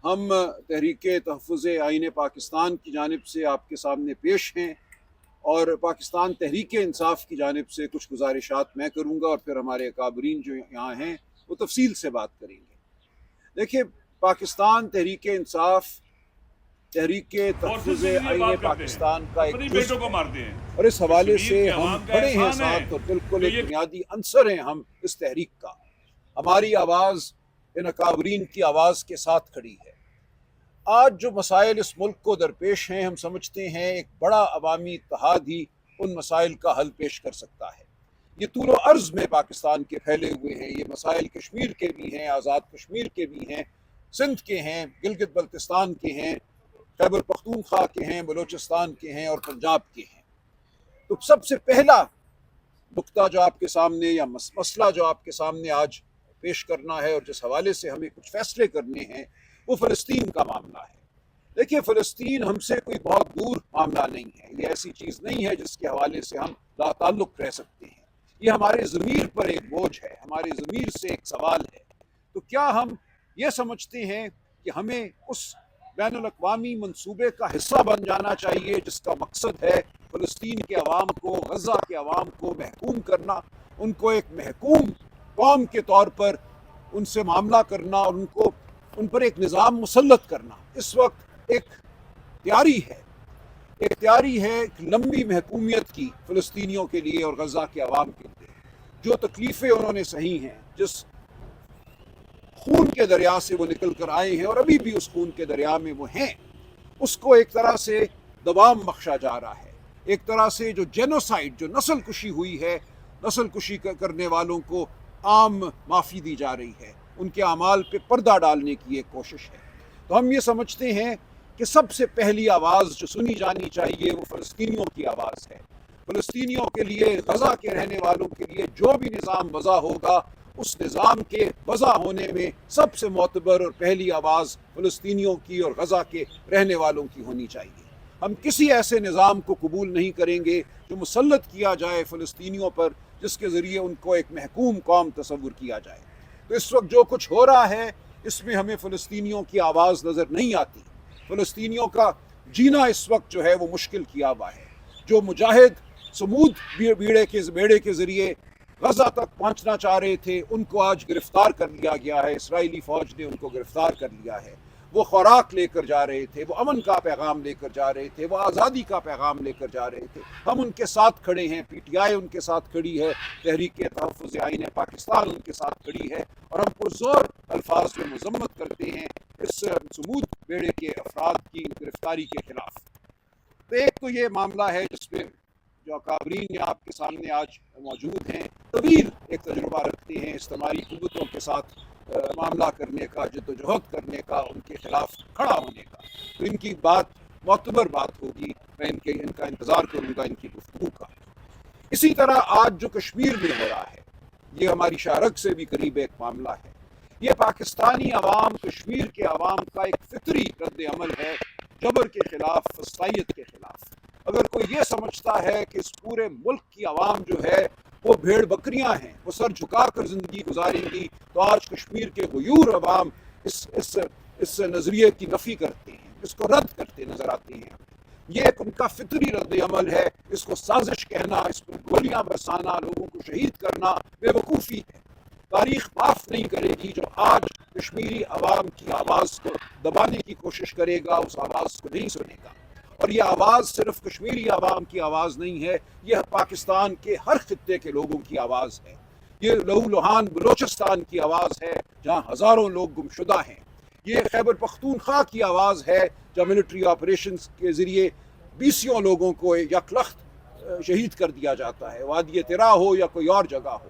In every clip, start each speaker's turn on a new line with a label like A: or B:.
A: ہم تحریک تحفظ آئین پاکستان کی جانب سے آپ کے سامنے پیش ہیں، اور پاکستان تحریک انصاف کی جانب سے کچھ گزارشات میں کروں گا، اور پھر ہمارے اکابرین جو یہاں ہیں وہ تفصیل سے بات کریں گے۔ دیکھیے، پاکستان تحریک انصاف تحریک
B: فورسز
A: تحفظ
B: کے ذریعے
A: آئین
B: بات کرتے ہیں،
A: پاکستان کا ایک
B: اپنی
A: جزو
B: بیٹوں کو
A: ہے،
B: مارتے ہیں۔
A: اور اس حوالے
B: کشمیر
A: سے
B: کے
A: ہم
B: عوام کا
A: کھڑے ہیں
B: احسان ہے
A: ساتھ، اور بالکل
B: جو
A: ایک
B: یہ
A: بنیادی عنصر ہیں ہم اس تحریک کا۔ ہماری آواز ان اکابرین کی آواز کے ساتھ کھڑی ہے۔ آج جو مسائل اس ملک کو درپیش ہیں، ہم سمجھتے ہیں ایک بڑا عوامی اتحاد ہی ان مسائل کا حل پیش کر سکتا ہے۔ یہ طول و عرض میں پاکستان کے پھیلے ہوئے ہیں، یہ مسائل کشمیر کے بھی ہیں، آزاد کشمیر کے بھی ہیں، سندھ کے ہیں، گلگت بلتستان کے ہیں، خیبر پختونخوا کے ہیں، بلوچستان کے ہیں، اور پنجاب کے ہیں۔ تو سب سے پہلا نقطہ جو آپ کے سامنے، یا مسئلہ جو آپ کے سامنے آج پیش کرنا ہے، اور جس حوالے سے ہمیں کچھ فیصلے کرنے ہیں، وہ فلسطین کا معاملہ ہے۔ دیکھیے، فلسطین ہم سے کوئی بہت دور معاملہ نہیں ہے، یہ ایسی چیز نہیں ہے جس کے حوالے سے ہم لا تعلق رہ سکتے ہیں۔ یہ ہمارے ضمیر پر ایک بوجھ ہے، ہمارے ضمیر سے ایک سوال ہے۔ تو کیا ہم یہ سمجھتے ہیں کہ ہمیں اس بین الاقوامی منصوبے کا حصہ بن جانا چاہیے جس کا مقصد ہے فلسطین کے عوام کو، غزہ کے عوام کو محکوم کرنا، ان کو ایک محکوم قوم کے طور پر ان سے معاملہ کرنا، اور ان پر ایک نظام مسلط کرنا؟ اس وقت ایک تیاری ہے ایک لمبی محکومیت کی فلسطینیوں کے لیے اور غزہ کے عوام کے لیے۔ جو تکلیفیں انہوں نے سہی ہیں، جس خون کے دریا سے وہ نکل کر آئے ہیں، اور ابھی بھی اس خون کے دریا میں وہ ہیں، اس کو ایک طرح سے دوام بخشا جا رہا ہے۔ ایک طرح سے جو جینوسائیڈ، جو نسل کشی ہوئی ہے، نسل کشی کرنے والوں کو عام معافی دی جا رہی ہے، ان کے اعمال پہ پردہ ڈالنے کی ایک کوشش ہے۔ تو ہم یہ سمجھتے ہیں کہ سب سے پہلی آواز جو سنی جانی چاہیے وہ فلسطینیوں کی آواز ہے۔ فلسطینیوں کے لیے، غزہ کے رہنے والوں کے لیے جو بھی نظام وضع ہوگا، اس نظام کے وضع ہونے میں سب سے معتبر اور پہلی آواز فلسطینیوں کی اور غزہ کے رہنے والوں کی ہونی چاہیے۔ ہم کسی ایسے نظام کو قبول نہیں کریں گے جو مسلط کیا جائے فلسطینیوں پر، جس کے ذریعے ان کو ایک محکوم قوم تصور کیا جائے۔ تو اس وقت جو کچھ ہو رہا ہے، اس میں ہمیں فلسطینیوں کی آواز نظر نہیں آتی۔ فلسطینیوں کا جینا اس وقت جو ہے وہ مشکل کیا ہوا ہے۔ جو مجاہد سمود بیڑے کے ذریعے غزہ تک پہنچنا چاہ رہے تھے، ان کو آج گرفتار کر لیا گیا ہے، اسرائیلی فوج نے ان کو گرفتار کر لیا ہے۔ وہ خوراک لے کر جا رہے تھے، وہ امن کا پیغام لے کر جا رہے تھے، وہ آزادی کا پیغام لے کر جا رہے تھے۔ ہم ان کے ساتھ کھڑے ہیں، پی ٹی آئی ان کے ساتھ کھڑی ہے، تحریک تحفظ آئین پاکستان ان کے ساتھ کھڑی ہے، اور ہم پرزور الفاظ میں مذمت کرتے ہیں اس سمود بیڑے کے افراد کی گرفتاری کے خلاف۔ تو ایک تو یہ معاملہ ہے جس میں جو اکابرین آپ کے سامنے آج موجود ہیں، طویل ایک تجربہ رکھتے ہیں استعماری قوتوں کے ساتھ معاملہ کرنے کا، جدوجہد کرنے کا، ان کے خلاف کھڑا ہونے کا۔ تو ان کی بات معتبر بات ہوگی، میں ان کا انتظار کروں گا، ان کی گفتگو کا۔ اسی طرح آج جو کشمیر میں ہو رہا ہے، یہ ہماری شارک سے بھی قریب ایک معاملہ ہے۔ یہ پاکستانی عوام، کشمیر کے عوام کا ایک فطری رد عمل ہے جبر کے خلاف، فسطائیت کے خلاف۔ اگر کوئی یہ سمجھتا ہے کہ اس پورے ملک کی عوام جو ہے وہ بھیڑ بکریاں ہیں، وہ سر جھکا کر زندگی گزاریں گی، تو آج کشمیر کے غیور عوام اس نظریے کی نفی کرتے ہیں، اس کو رد کرتے نظر آتے ہیں۔ یہ ایک ان کا فطری رد عمل ہے۔ اس کو سازش کہنا، اس پر گولیاں برسانا، لوگوں کو شہید کرنا بے وقوفی ہے۔ تاریخ معاف نہیں کرے گی جو آج کشمیری عوام کی آواز کو دبانے کی کوشش کرے گا، اس آواز کو نہیں سنے گا۔ اور یہ آواز صرف کشمیری عوام کی آواز نہیں ہے، یہ پاکستان کے ہر خطے کے لوگوں کی آواز ہے۔ یہ لہو لہان بلوچستان کی آواز ہے جہاں ہزاروں لوگ گمشدہ ہیں۔ یہ خیبر پختونخوا کی آواز ہے جہاں ملٹری آپریشنز کے ذریعے بیسیوں لوگوں کو یک لخت شہید کر دیا جاتا ہے، وادی ترا ہو یا کوئی اور جگہ ہو۔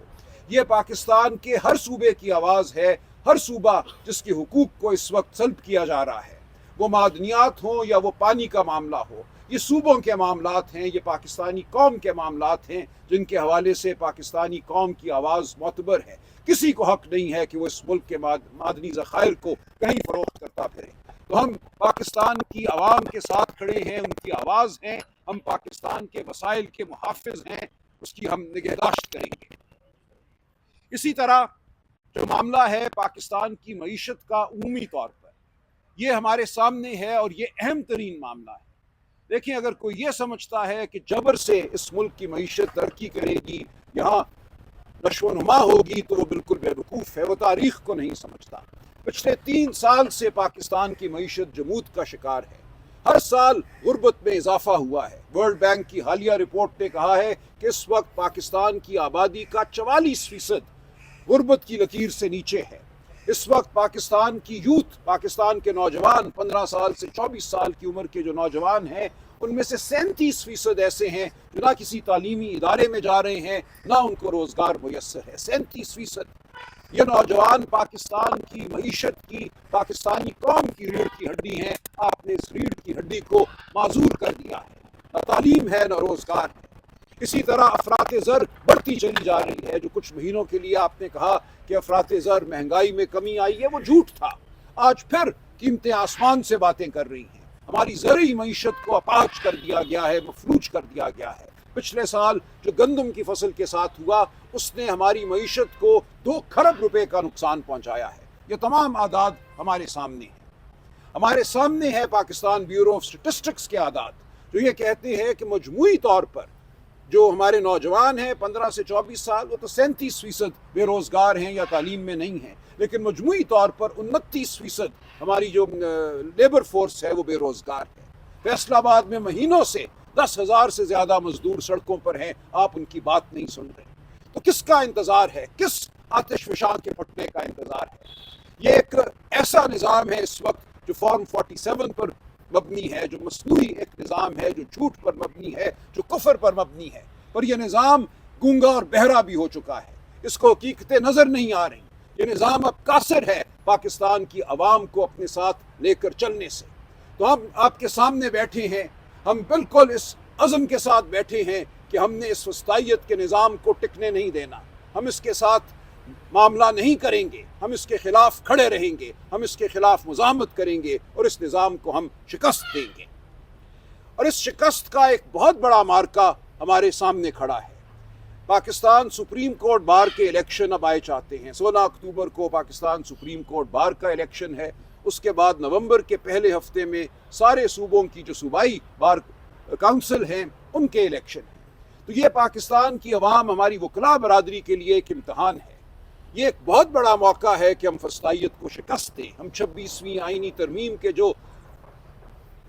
A: یہ پاکستان کے ہر صوبے کی آواز ہے، ہر صوبہ جس کے حقوق کو اس وقت سلب کیا جا رہا ہے، وہ معدنیات ہوں یا وہ پانی کا معاملہ ہو۔ یہ صوبوں کے معاملات ہیں، یہ پاکستانی قوم کے معاملات ہیں جن کے حوالے سے پاکستانی قوم کی آواز معتبر ہے۔ کسی کو حق نہیں ہے کہ وہ اس ملک کے معدنی ذخائر کو کہیں فروخت کرتا پھرے۔ تو ہم پاکستان کی عوام کے ساتھ کھڑے ہیں، ان کی آواز ہیں، ہم پاکستان کے وسائل کے محافظ ہیں، اس کی ہم نگہداشت کریں گے۔ اسی طرح جو معاملہ ہے پاکستان کی معیشت کا عمومی طور پر، یہ ہمارے سامنے ہے اور یہ اہم ترین معاملہ ہے۔ دیکھیں، اگر کوئی یہ سمجھتا ہے کہ جبر سے اس ملک کی معیشت ترقی کرے گی، یہاں نشو و نما ہوگی، تو وہ بالکل بے وقوف ہے، وہ تاریخ کو نہیں سمجھتا۔ پچھلے 3 سال سے پاکستان کی معیشت جمود کا شکار ہے۔ ہر سال غربت میں اضافہ ہوا ہے۔ ورلڈ بینک کی حالیہ رپورٹ نے کہا ہے کہ اس وقت پاکستان کی آبادی کا 44% غربت کی لکیر سے نیچے ہے۔ اس وقت پاکستان کی یوتھ، پاکستان کے نوجوان، 15 سال سے 24 سال کی عمر کے جو نوجوان ہیں، ان میں سے 37% ایسے ہیں جو نہ کسی تعلیمی ادارے میں جا رہے ہیں، نہ ان کو روزگار میسر ہے۔ 37%۔ یہ نوجوان پاکستان کی معیشت کی، پاکستانی قوم کی ریڑھ کی ہڈی ہیں۔ آپ نے اس ریڑھ کی ہڈی کو معذور کر دیا ہے۔ نہ تعلیم ہے، نہ روزگار ہے۔ اسی طرح افراط زر بڑھتی چلی جا رہی ہے۔ جو کچھ مہینوں کے لیے آپ نے کہا کہ افراط زر، مہنگائی میں کمی آئی ہے، وہ جھوٹ تھا۔ آج پھر قیمتیں آسمان سے باتیں کر رہی ہیں۔ ہماری زرعی معیشت کو اپاہج کر دیا گیا ہے، مفلوج کر دیا گیا ہے۔ پچھلے سال جو گندم کی فصل کے ساتھ ہوا، اس نے ہماری معیشت کو 2 کھرب روپے کا نقصان پہنچایا ہے۔ یہ تمام اعداد ہمارے سامنے ہیں۔ ہمارے سامنے ہے پاکستان بیورو آف اسٹیٹسٹکس کے اعداد، جو یہ کہتے ہیں کہ مجموعی طور پر جو ہمارے نوجوان ہیں 15 سے 24 سال، وہ تو 37% بے روزگار ہیں یا تعلیم میں نہیں ہیں، لیکن مجموعی طور پر 29% ہماری جو لیبر فورس ہے وہ بے روزگار ہے۔ فیصل آباد میں مہینوں سے 10,000 سے زیادہ مزدور سڑکوں پر ہیں، آپ ان کی بات نہیں سن رہے۔ تو کس کا انتظار ہے؟ کس آتش فشاں کے پھٹنے کا انتظار ہے؟ یہ ایک ایسا نظام ہے اس وقت جو فارم 47 پر مبنی ہے، جو مصنوعی ایک نظام ہے، جو جھوٹ پر مبنی ہے، جو کفر پر مبنی ہے۔ پر یہ نظام گونگا اور بہرا بھی ہو چکا ہے، اس کو حقیقتیں نظر نہیں آ رہی۔ یہ نظام اب قاصر ہے پاکستان کی عوام کو اپنے ساتھ لے کر چلنے سے۔ تو ہم آپ کے سامنے بیٹھے ہیں، ہم بالکل اس عزم کے ساتھ بیٹھے ہیں کہ ہم نے اس وسطائیت کے نظام کو ٹکنے نہیں دینا۔ ہم اس کے ساتھ معاملہ نہیں کریں گے، ہم اس کے خلاف کھڑے رہیں گے، ہم اس کے خلاف مزاحمت کریں گے اور اس نظام کو ہم شکست دیں گے۔ اور اس شکست کا ایک بہت بڑا مارکہ ہمارے سامنے کھڑا ہے۔ پاکستان سپریم کورٹ بار کے الیکشن اب آئے چاہتے ہیں۔ 16 اکتوبر کو پاکستان سپریم کورٹ بار کا الیکشن ہے۔ اس کے بعد نومبر کے پہلے ہفتے میں سارے صوبوں کی جو صوبائی بار کونسل ہیں ان کے الیکشن ہیں۔ تو یہ پاکستان کی عوام، ہماری وکلاء برادری کے لیے ایک امتحان ہے۔ یہ ایک بہت بڑا موقع ہے کہ ہم فسطائیت کو شکست دیں، ہم 26ویں آئینی ترمیم کے جو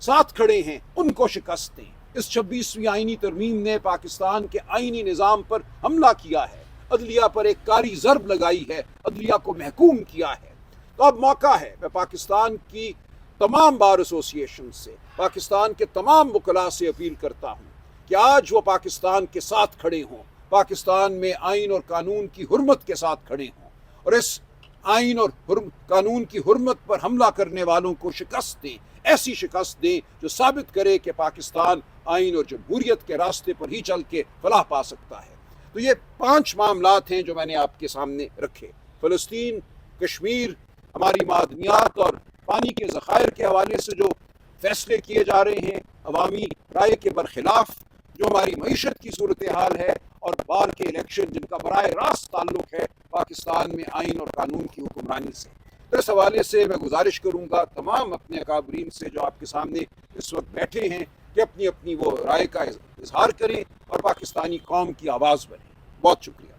A: ساتھ کھڑے ہیں ان کو شکست دیں۔ اس 26ویں آئینی ترمیم نے پاکستان کے آئینی نظام پر حملہ کیا ہے، عدلیہ پر ایک کاری ضرب لگائی ہے، عدلیہ کو محکوم کیا ہے۔ تو اب موقع ہے، میں پاکستان کی تمام بار ایسوسی ایشن سے، پاکستان کے تمام وکلاء سے اپیل کرتا ہوں کہ آج وہ پاکستان کے ساتھ کھڑے ہوں، پاکستان میں آئین اور قانون کی حرمت کے ساتھ کھڑے ہوں، اور اس آئین اور قانون کی حرمت پر حملہ کرنے والوں کو شکست دیں، ایسی شکست دیں جو ثابت کرے کہ پاکستان آئین اور جمہوریت کے راستے پر ہی چل کے فلاح پا سکتا ہے۔ تو یہ 5 معاملات ہیں جو میں نے آپ کے سامنے رکھے۔ فلسطین، کشمیر، ہماری معدنیات اور پانی کے ذخائر کے حوالے سے جو فیصلے کیے جا رہے ہیں عوامی رائے کے برخلاف، جو ہماری معیشت کی صورتحال ہے، اور بار کے الیکشن جن کا براہ راست تعلق ہے پاکستان میں آئین اور قانون کی حکمرانی سے۔ تو اس حوالے سے میں گزارش کروں گا تمام اپنے اکابرین سے جو آپ کے سامنے اس وقت بیٹھے ہیں کہ اپنی اپنی وہ رائے کا اظہار کریں اور پاکستانی قوم کی آواز بنیں۔ بہت شکریہ۔